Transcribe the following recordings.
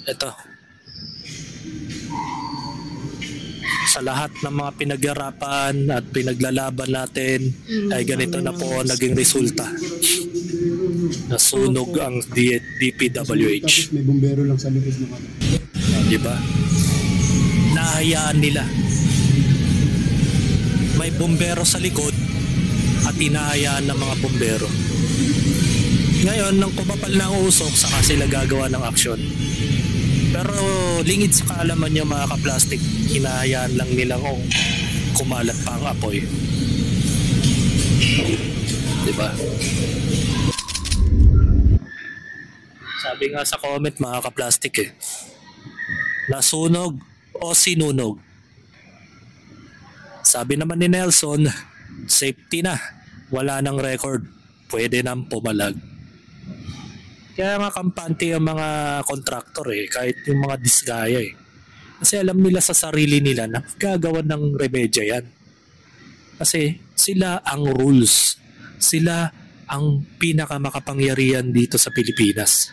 Ito. Sa lahat ng mga pinaghirapan at pinaglalaban natin ay ganito na po ang naging resulta. Nasunog ang DPWH. Tapos may bumbero lang sa likod ng ano. Diba? Nahayaan nila. May bumbero sa likod at hinahayaan ng mga bumbero. Ngayon, nang kumapal na ang usok, saka sila gagawa ng aksyon. Pero lingid sa kaalaman nyo mga ka-plastic, hinahayaan lang nilang kumalat pa ang apoy. Diba? Sabi nga sa comment mga ka-plastic nasunog o sinunog. Sabi naman ni Nelson, safety na, wala nang record, pwede nang pumalag. Kaya nga kampante yung mga kontraktor kahit yung mga disgaya Kasi alam nila sa sarili nila na gagawa ng remedya yan. Kasi sila ang rules. Sila ang pinakamakapangyarihan dito sa Pilipinas.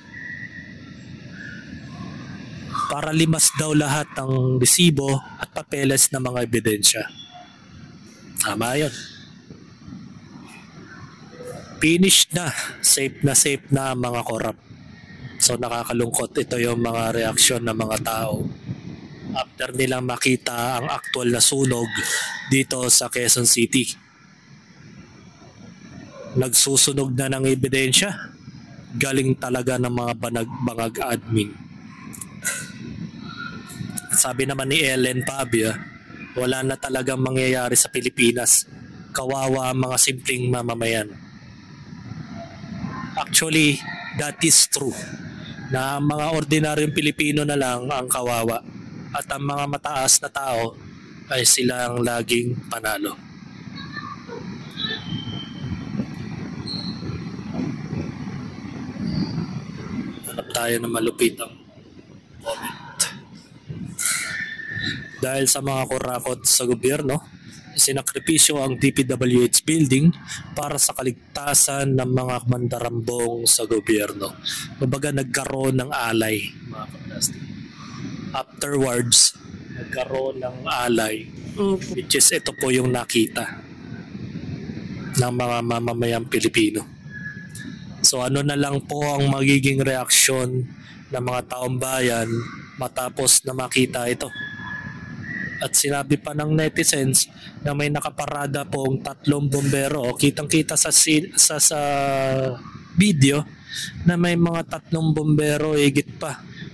Para limas daw lahat ng resibo at papeles ng mga ebidensya. Tama yun. Finished na safe na mga corrupt. So nakakalungkot ito yung mga reaksyon ng mga tao after nilang makita ang actual na sunog dito sa Quezon City. Nagsusunog na ng ebidensya, galing talaga ng mga bangag admin. Sabi naman ni Ellen Pabia, wala na talagang mangyayari sa Pilipinas, kawawa ang mga simpleng mamamayan. Actually, that is true. Na mga ordinaryong Pilipino na lang ang kawawa at ang mga mataas na tao ay sila ang laging panalo. Hanap tayo ng malupitang comment. Dahil sa mga kurakot sa gobyerno, sinakripisyo ang DPWH building para sa kaligtasan ng mga mandarambong sa gobyerno. Kumbaga nagkaroon ng alay, mga kaplastic. Afterwards, nagkaroon ng alay, which is ito po yung nakita ng mga mamamayang Pilipino. So ano na lang po ang magiging reaksyon ng mga taong bayan matapos na makita ito. At sinabi pa ng netizens na may nakaparada pong 3 bombero. Kitang-kita sa video na may mga 3 bombero higit pa